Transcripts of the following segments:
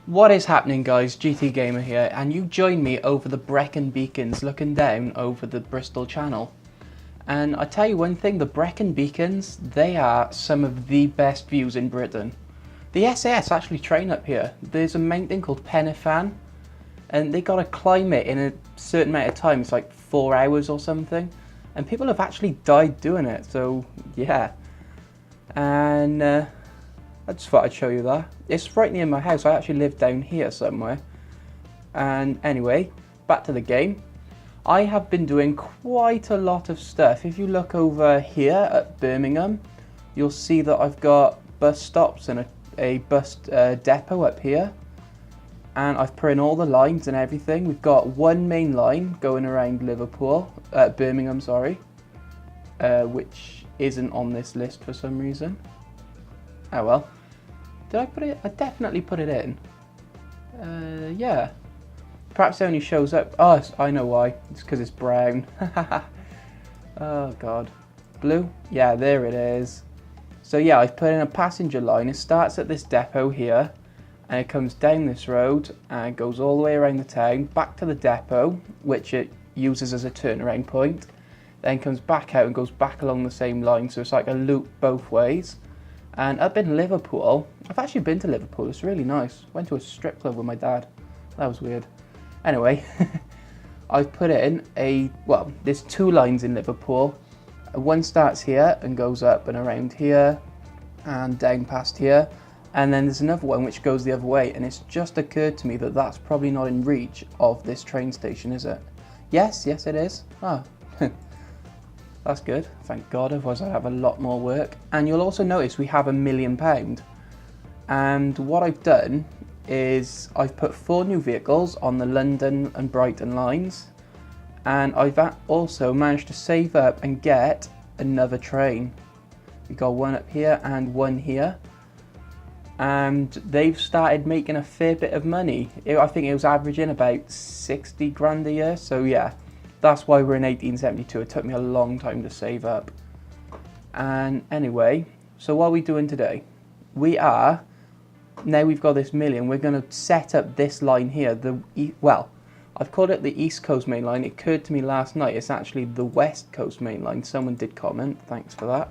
What is happening, guys? GTGamer here, and you join me over the Brecon Beacons looking down over the Bristol Channel. And I tell you one thing, the Brecon Beacons, they are some of the best views in Britain. The SAS actually train up here. There's a mountain called Penifan, and they got to climb it in a certain amount of time. It's like 4 hours or something, and people have actually died doing it, so yeah. And I just thought I'd show you that. It's right near my house. I actually live down here somewhere. And anyway, back to the game. I have been doing quite a lot of stuff. If you look over here at Birmingham, you'll see that I've got bus stops and a bus depot up here. And I've put in all the lines and everything. We've got one main line going around Birmingham, sorry, which isn't on this list for some reason. Oh well. Did I put it? I definitely put it in. Yeah. Perhaps it only shows up. Oh, I know why. It's because it's brown. Oh god. Blue? Yeah, there it is. So yeah, I've put in a passenger line. It starts at this depot here, and it comes down this road and goes all the way around the town, back to the depot, which it uses as a turnaround point. Then comes back out and goes back along the same line, so it's like a loop both ways. And up in Liverpool, I've actually been to Liverpool, it's really nice. Went to a strip club with my dad. That was weird. Anyway, I've put in there's two lines in Liverpool. One starts here and goes up and around here and down past here. And then there's another one which goes the other way. And it's just occurred to me that that's probably not in reach of this train station, is it? Yes, it is. Ah. That's good, thank God, otherwise I'd have a lot more work. And you'll also notice we have £1 million. And what I've done is I've put 4 new vehicles on the London and Brighton lines. And I've also managed to save up and get another train. We got one up here and one here. And they've started making a fair bit of money. I think it was averaging about 60 grand a year, so yeah. That's why we're in 1872. It took me a long time to save up. And anyway, so what are we doing today? Now we've got this million, we're going to set up this line here. I've called it the East Coast main line. It occurred to me last night, it's actually the West Coast main line. Someone did comment, thanks for that.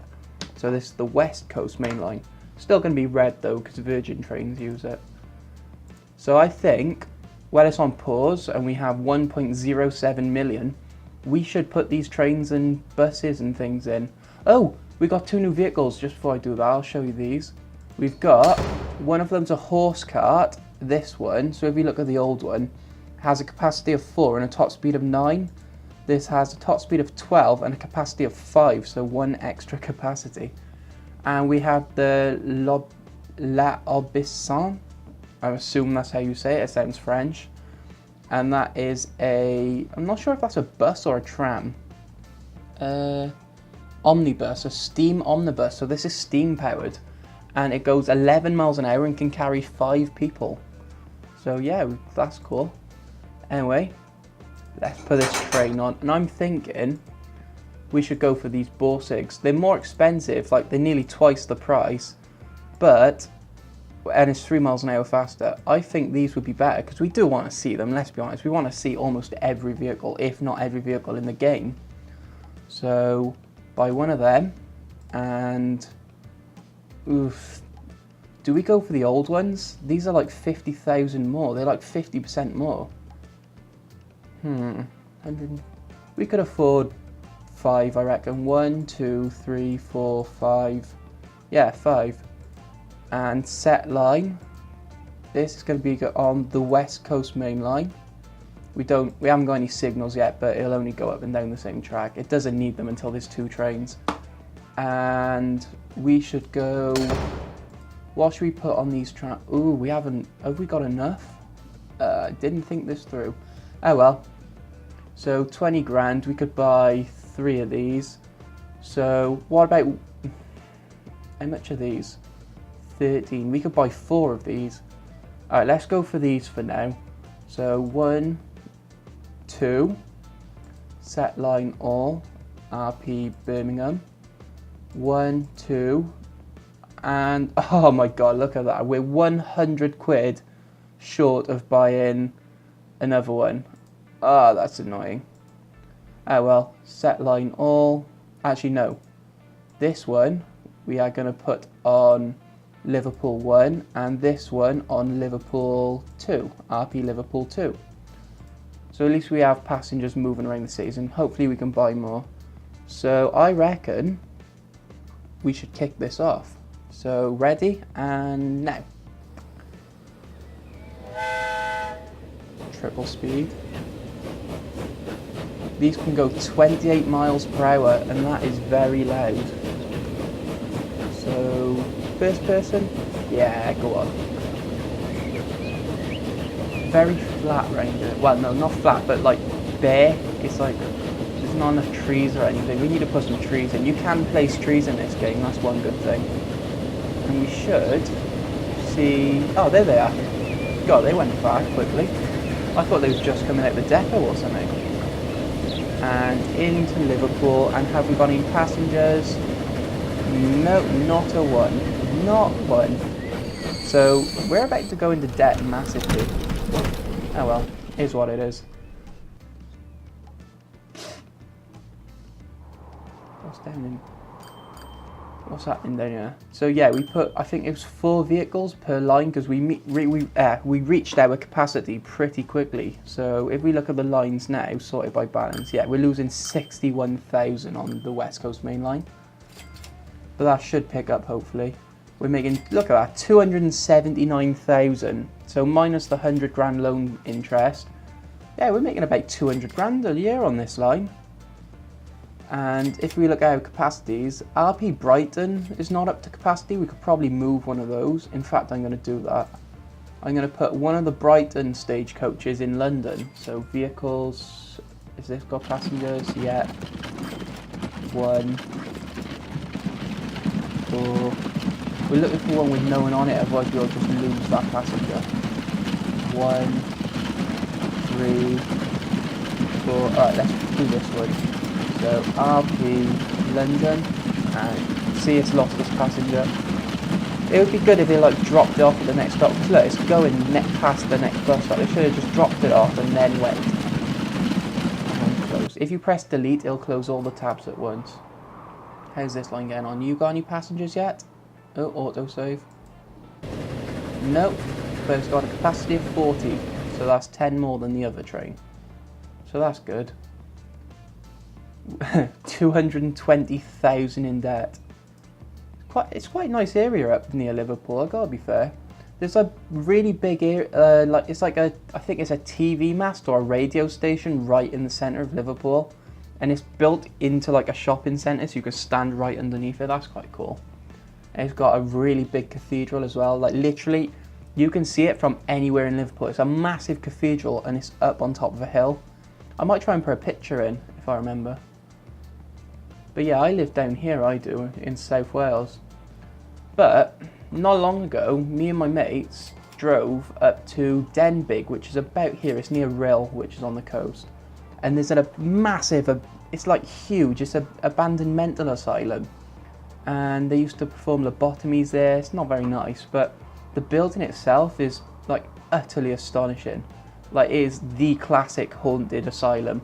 So this is the West Coast main line. Still going to be red though, because Virgin trains use it. So I think, well, it's on pause and we have 1.07 million. We should put these trains and buses and things in. Oh, we got 2 new vehicles. Just before I do that, I'll show you these. We've got, one of them's a horse cart, this one. So if you look at the old one, has a capacity of 4 and a top speed of 9. This has a top speed of 12 and a capacity of 5, so 1 extra capacity. And we have the La Aubisson. I assume that's how you say it. It sounds French. And that is I'm not sure if that's a bus or a tram. Omnibus, a steam omnibus. So this is steam powered. And it goes 11 miles an hour and can carry 5 people. So yeah, that's cool. Anyway, let's put this train on. And I'm thinking we should go for these Borsigs. They're more expensive, like they're nearly twice the price. And it's 3 miles an hour faster. I think these would be better because we do want to see them, let's be honest. We want to see almost every vehicle, if not every vehicle in the game. So buy one of them and oof. Do we go for the old ones? These are like 50,000 more. They're like 50% more. We could afford 5, I reckon. 1, 2, 3, 4, 5. Yeah, 5. And set line, this is going to be on the West Coast main line. We haven't got any signals yet, but it'll only go up and down the same track. It doesn't need them until there's 2 trains. And we should go, what should we put on these trams? Ooh, have we got enough? Didn't think this through. Oh well. So 20 grand, we could buy 3 of these. So what about, how much are these? 13. We could buy 4 of these. Alright, let's go for these for now. So 1, 2, set line all, RP Birmingham. 1, 2, and oh my god, look at that. We're 100 quid short of buying another one. Ah, that's annoying. Oh well, set line all. Actually no, this one we are going to put on Liverpool 1 and this one on Liverpool 2, RP Liverpool 2. So at least we have passengers moving around the cities and hopefully we can buy more. So I reckon we should kick this off. So ready and now. Triple speed. These can go 28 miles per hour and that is very loud. So, first person? Yeah, go on. Very flat round it. Well, no, not flat, but like bare. It's like, there's not enough trees or anything. We need to put some trees in. You can place trees in this game, that's one good thing. And we should see... Oh, there they are. God, they went far quickly. I thought they was just coming out the depot or something. And into Liverpool, and have we got any passengers? No, not a one. Not one. So, we're about to go into debt massively. Oh well, is what it is. What's happening down here? So yeah, we put, I think it was 4 vehicles per line because we reached our capacity pretty quickly. So if we look at the lines now, sorted by balance, yeah, we're losing 61,000 on the West Coast main line. But that should pick up hopefully. We're making, look at that, 279,000. So minus the 100 grand loan interest. Yeah, we're making about 200 grand a year on this line. And if we look at our capacities, RP Brighton is not up to capacity. We could probably move one of those. In fact, I'm going to do that. I'm going to put one of the Brighton stagecoaches in London. So vehicles, is this got passengers? Yeah. 1, 4. We're looking for one with no one on it, otherwise we'll just lose that passenger. 1, 3, 4. Alright, let's do this one. So RP London, and see it's lost this passenger. It would be good if they like dropped it off at the next stop, because look, it's going past the next bus stop. They should have just dropped it off and then went. And close. If you press delete, it'll close all the tabs at once. How's this line getting on? You got any passengers yet? Oh, autosave. Nope, but it's got a capacity of 40, so that's 10 more than the other train. So that's good. 220,000 in debt. It's quite a nice area up near Liverpool, I gotta be fair. There's a really big area, it's like I think it's a TV mast or a radio station right in the centre of Liverpool. And it's built into like a shopping centre, so you can stand right underneath it. That's quite cool. And it's got a really big cathedral as well. Like literally, you can see it from anywhere in Liverpool. It's a massive cathedral and it's up on top of a hill. I might try and put a picture in, if I remember. But yeah, I live down here, I do, in South Wales. But not long ago, me and my mates drove up to Denbigh, which is about here. It's near Rhyl, which is on the coast. And there's a massive, it's like huge, it's an abandoned mental asylum. And they used to perform lobotomies there. It's not very nice, but the building itself is like utterly astonishing. Like it is the classic haunted asylum.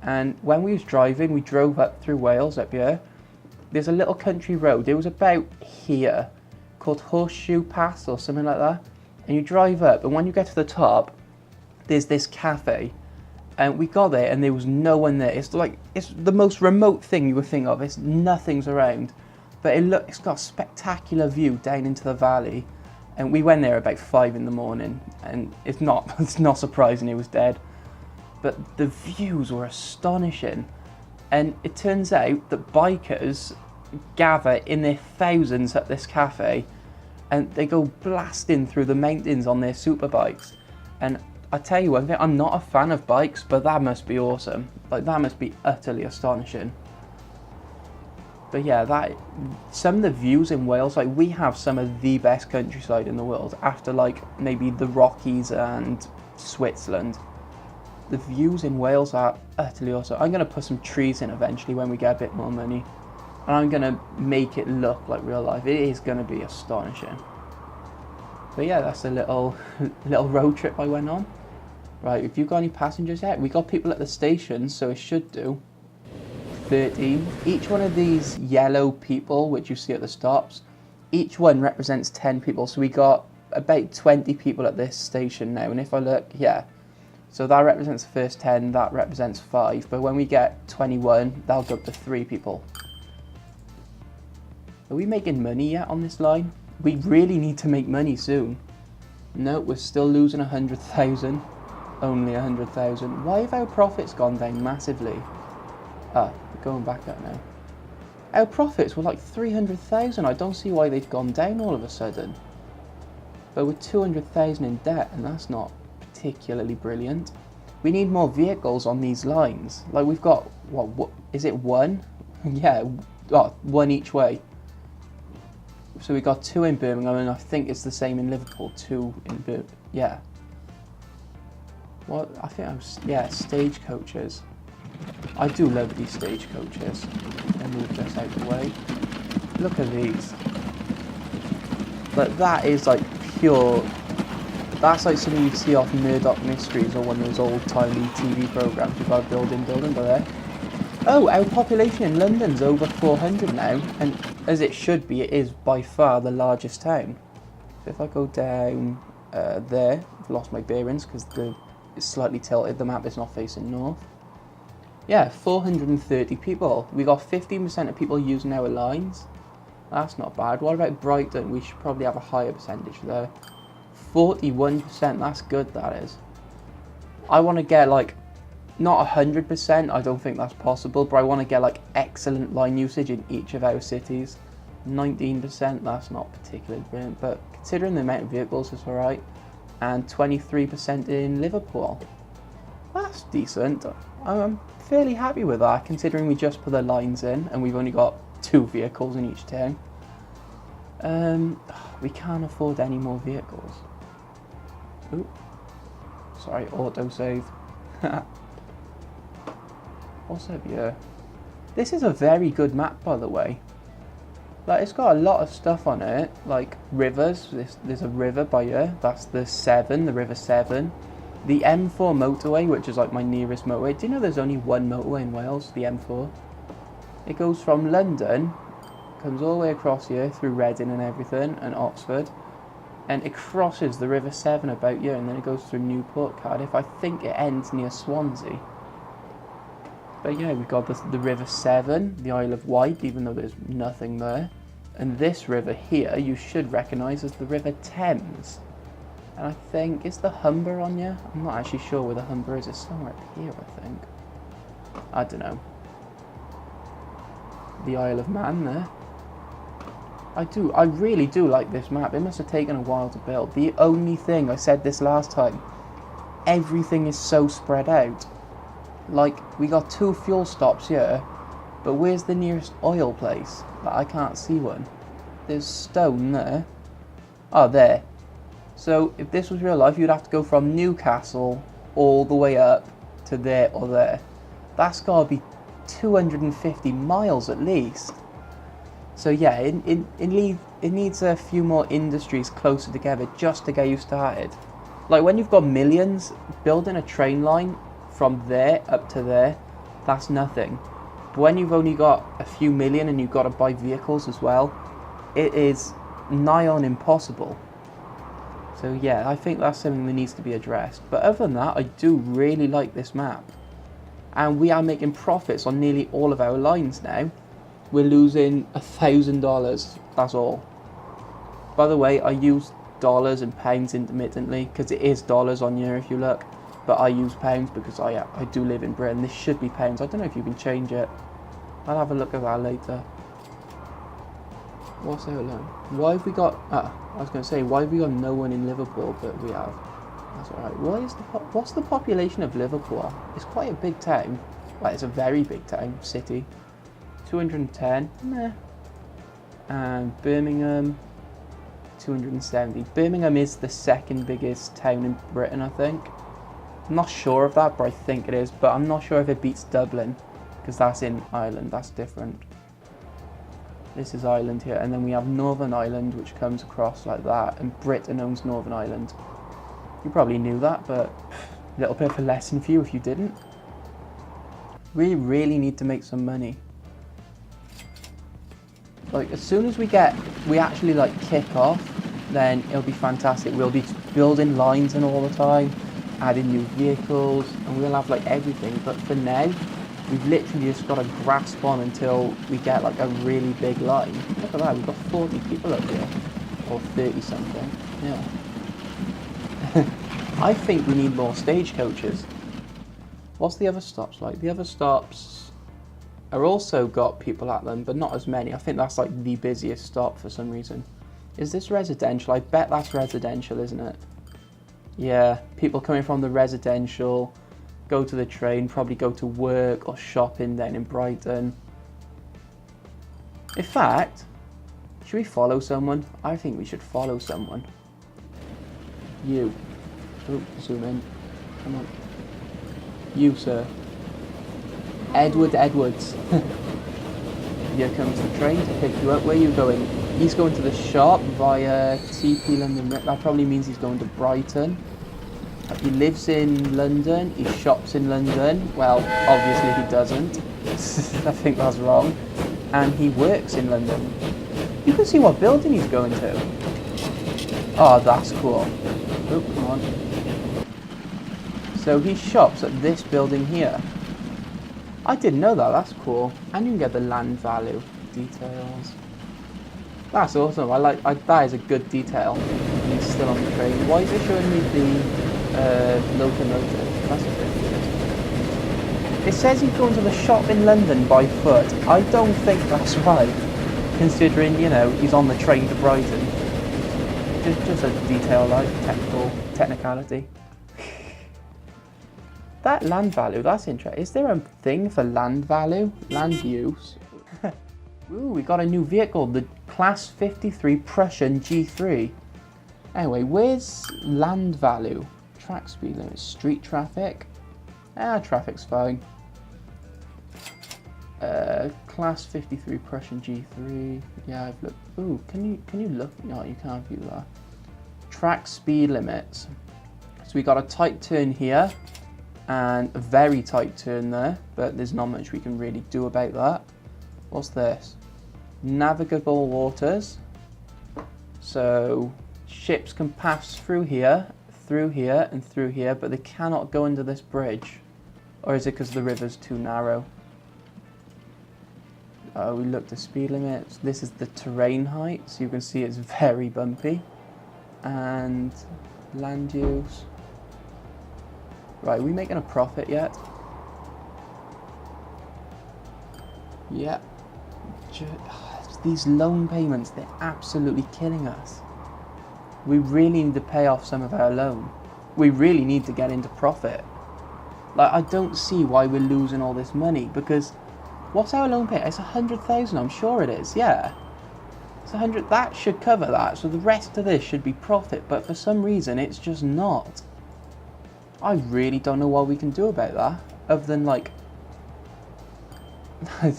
And when we was driving, we drove up through Wales up here. There's a little country road, it was about here, called Horseshoe Pass or something like that. And you drive up, and when you get to the top, there's this cafe. And we got there and there was no one there. It's like, it's the most remote thing you would think of. It's nothing's around. But it's got a spectacular view down into the valley. And we went there about 5 in the morning, and it's not surprising it was dead. But the views were astonishing. And it turns out that bikers gather in their thousands at this cafe, and they go blasting through the mountains on their super bikes. And I tell you one thing, I'm not a fan of bikes, but that must be awesome. Like that must be utterly astonishing. But yeah, some of the views in Wales, like we have some of the best countryside in the world after like maybe the Rockies and Switzerland. The views in Wales are utterly awesome. I'm going to put some trees in eventually when we get a bit more money. And I'm going to make it look like real life. It is going to be astonishing. But yeah, that's a little road trip I went on. Right, have you got any passengers yet? We got people at the station, so it should do. 13. Each one of these yellow people, which you see at the stops, each one represents 10 people. So we got about 20 people at this station now. And if I look, yeah. So that represents the first 10, that represents 5. But when we get 21, that'll go up to 3 people. Are we making money yet on this line? We really need to make money soon. No, we're still losing 100,000. Only 100,000. Why have our profits gone down massively? Ah, we're going back up now. Our profits were like 300,000. I don't see why they've gone down all of a sudden. But we're 200,000 in debt, and that's not particularly brilliant. We need more vehicles on these lines. Like we've got, what is it, 1? Yeah, 1 each way. So we got 2 in Birmingham, and I think it's the same in Liverpool. 2 in Birmingham. Yeah. What? I think yeah, stagecoaches. I do love these stagecoaches. Let me move this out of the way. Look at these. But that is like pure. That's like something you'd see off Murdoch Mysteries or one of those old-timey TV programs. We've got a building by there. Oh, our population in London's over 400 now, and as it should be, it is by far the largest town. So if I go down there, I've lost my bearings because it's slightly tilted, the map is not facing north. Yeah, 430 people. We got 15% of people using our lines. That's not bad. What about Brighton? We should probably have a higher percentage there. 41%, that's good, that is. I want to get like, not 100%, I don't think that's possible, but I want to get like excellent line usage in each of our cities. 19%, that's not particularly brilliant, but considering the amount of vehicles, it's alright. And 23% in Liverpool. That's decent. I'm fairly happy with that, considering we just put the lines in and we've only got 2 vehicles in each town. We can't afford any more vehicles. Ooh. Sorry, autosave. What's up here? This is a very good map, by the way. Like, it's got a lot of stuff on it, like rivers. There's a river by here. That's the River Severn. The M4 motorway, which is like my nearest motorway. Do you know there's only 1 motorway in Wales, the M4? It goes from London, comes all the way across here through Reading and everything, and Oxford, and it crosses the River Severn about here, and then it goes through Newport, Cardiff. I think it ends near Swansea. But yeah, we've got the River Severn, the Isle of Wight, even though there's nothing there. And this river here, you should recognise as the River Thames. And I think, is the Humber on here? I'm not actually sure where the Humber is. It's somewhere up here, I think. I don't know. The Isle of Man there. I really do like this map. It must have taken a while to build. The only thing, I said this last time, everything is so spread out. Like, we got 2 fuel stops here, but where's the nearest oil place? Like, I can't see one. There's stone there. Oh, there. So, if this was real life, you'd have to go from Newcastle all the way up to there or there. That's got to be 250 miles at least. So yeah, it needs a few more industries closer together just to get you started. Like, when you've got millions, building a train line from there up to there, that's nothing. But when you've only got a few million and you've got to buy vehicles as well, it is nigh on impossible. So yeah, I think that's something that needs to be addressed. But other than that, I do really like this map. And we are making profits on nearly all of our lines now. We're losing $1,000, that's all. By the way, I use dollars and pounds intermittently, because it is dollars on here if you look. But I use pounds because I do live in Britain. This should be pounds. I don't know if you can change it. I'll have a look at that later. What's our line? Why have we got... I was going to say, why have we got no one in Liverpool, but we have. That's alright. What's the population of Liverpool? It's quite a big town. Well, it's a very big town, city. 210. Meh. And Birmingham, 270. Birmingham is the 2nd biggest town in Britain, I think. I'm not sure of that, but I think it is. But I'm not sure if it beats Dublin, because that's in Ireland. That's different. This is Ireland here, and then we have Northern Ireland, which comes across like that, and Britain owns Northern Ireland. You probably knew that, but a little bit of a lesson for you if you didn't. We really need to make some money. Like, as soon as we actually like kick off, then it'll be fantastic. We'll be building lines and all the time, adding new vehicles, and we'll have like everything. But for now, we've literally just got to grasp on until we get like a really big line. Look at that, we've got 40 people up here, or 30 something, yeah. I think we need more stagecoaches. What's the other stops like? The other stops are also got people at them, but not as many. I think that's like the busiest stop for some reason. Is this residential? I bet that's residential, isn't it? Yeah, people coming from the residential, go to the train, probably go to work or shopping down in Brighton. In fact, should we follow someone? I think we should follow someone. You. Oh, zoom in. Come on. You, sir. Edward Edwards. Here comes the train to pick you up. Where are you going? He's going to the shop via TP London. That probably means he's going to Brighton. He lives in London. He shops in London. Well, obviously he doesn't. I think that's wrong. And he works in London. You can see what building he's going to. Oh, that's cool. Oh, come on. So he shops at this building here. I didn't know that, that's cool. And you can get the land value details. That's awesome, that is a good detail. And he's still on the train. Why is it showing me the locomotive? That's a bit weird. It says he's going to the shop in London by foot. I don't think that's right, considering, you know, he's on the train to Brighton. Just a detail, like technicality. That land value, that's interesting. Is there a thing for land value? Land use? Ooh, we got a new vehicle, the Class 53 Prussian G3. Anyway, where's land value? Track speed limit, street traffic. Traffic's fine. Class 53 Prussian G3. Yeah, I've looked. Ooh, can you look? No, you can't view that. Track speed limits. So we got a tight turn here. And a very tight turn there, but there's not much we can really do about that. What's this? Navigable waters. So ships can pass through here, and through here, but they cannot go under this bridge. Or is it because the river's too narrow? We looked at speed limits. This is the terrain height, so you can see it's very bumpy. And land use. Right, are we making a profit yet? Yep. These loan payments, they're absolutely killing us. We really need to pay off some of our loan. We really need to get into profit. Like, I don't see why we're losing all this money, because what's our loan payment? It's 100,000, I'm sure it is, yeah. It's 100, that should cover that, so the rest of this should be profit, but for some reason it's just not. I really don't know what we can do about that, other than like, I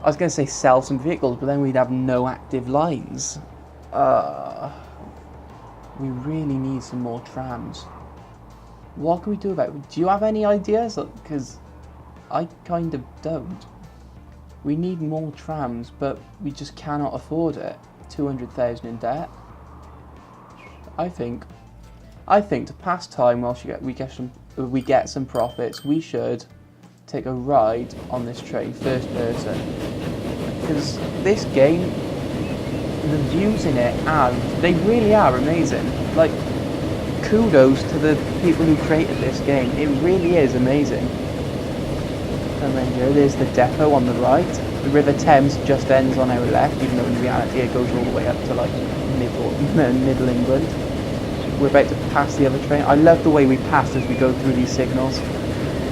was going to say sell some vehicles, but then we'd have no active lines. We really need some more trams. What can we do about it? Do you have any ideas? Because I kind of don't. We need more trams, but we just cannot afford it. 200,000 in debt. I think to pass time whilst we get some profits, we should take a ride on this train, first person. Because this game, the views in it they really are amazing. Like, kudos to the people who created this game. It really is amazing. And then here, there's the depot on the right. The River Thames just ends on our left, even though in reality it goes all the way up to like middle England. We're about to pass the other train. I love the way we pass as we go through these signals.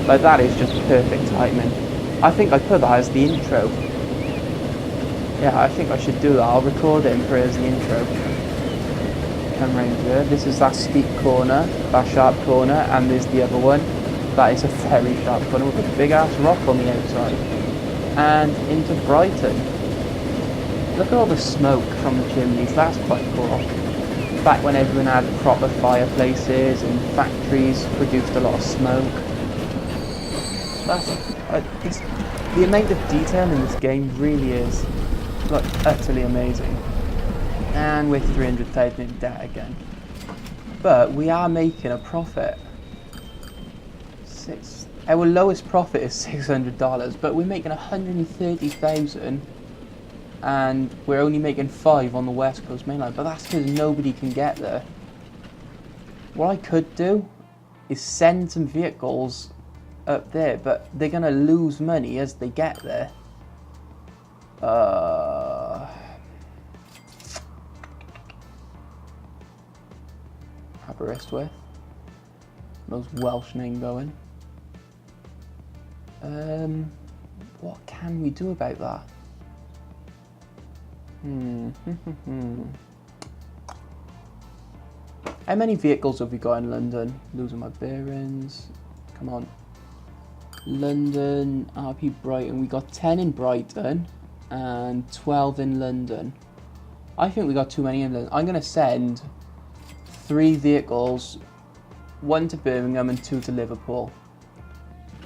Like, that is just perfect timing. I think I put that as the intro. Yeah, I think I should do that. I'll record it and put it as the intro. Come round here. This is that steep corner, that sharp corner, and there's the other one. That is a very sharp corner with a big ass rock on the outside. And into Brighton. Look at all the smoke from the chimneys, that's quite cool. Back when everyone had proper fireplaces and factories produced a lot of smoke. The amount of detail in this game really is like utterly amazing. And we're 300,000 in debt again. But we are making a profit. Our lowest profit is $600, but we're making 130,000 and we're only making 5 on the West Coast mainline, but that's because nobody can get there. What I could do is send some vehicles up there, but they're gonna lose money as they get there. Aberystwyth. Most Welsh name going. What can we do about that? How many vehicles have we got in London? Losing my bearings. Come on. London, RP Brighton. We got 10 in Brighton and 12 in London. I think we got too many in London. I'm going to send 3 vehicles, 1 to Birmingham and 2 to Liverpool.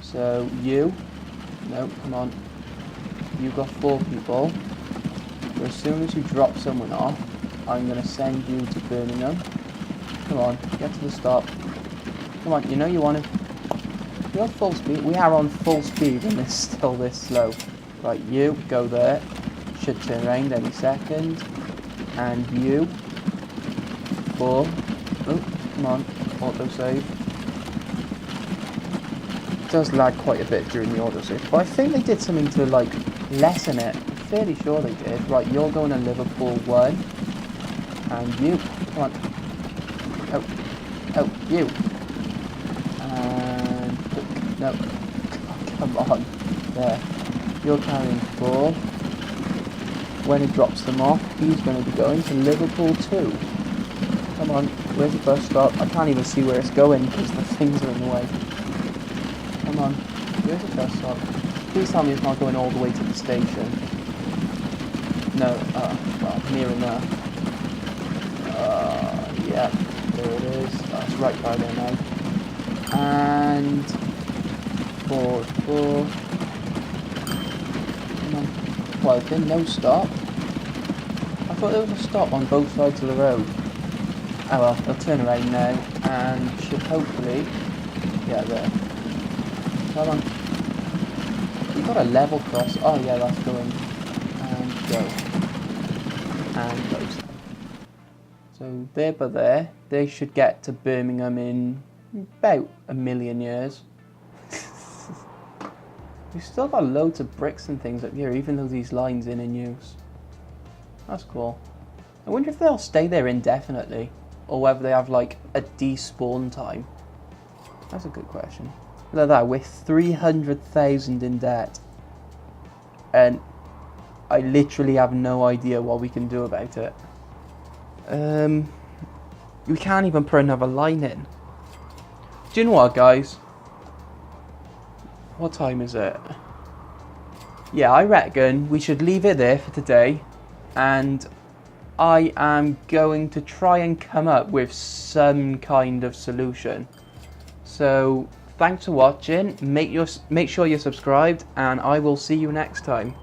So you, no, come on. You got 4 people. So as soon as you drop someone off, I'm going to send you to Birmingham. Come on, get to the stop. Come on, you know you want to. You're full speed. We are on full speed and it's still this slow. Right, you go there. Should turn around any second. And you. 4. Oh, come on. Autosave. It does lag quite a bit during the autosave. But I think they did something to like lessen it. I'm fairly sure they did. Right, you're going to Liverpool 1. And you. Come on. Oh, you. And no. Come on. There. You're carrying 4. When he drops them off, he's going to be going to Liverpool 2. Come on. Where's the bus stop? I can't even see where it's going because the things are in the way. Come on. Where's the bus stop? Please tell me it's not going all the way to the station. No. Well, near enough. Yeah. There it is. That's right by there now. And 4. Come on. Well, there's been no stop. I thought there was a stop on both sides of the road. Oh well, they'll turn around now and should hopefully get there. Come on. You've got a level cross. Oh yeah, that's going. And go. And close. So there by there, they should get to Birmingham in about 1 million years. We've still got loads of bricks and things up here, even though these lines are in use. That's cool. I wonder if they'll stay there indefinitely, or whether they have like a despawn time. That's a good question. Look at that, we're 300,000 in debt. And I literally have no idea what we can do about it. We can't even put another line in. Do you know what, guys? What time is it? Yeah, I reckon we should leave it there for today. And I am going to try and come up with some kind of solution. So, thanks for watching. Make sure you're subscribed, and I will see you next time.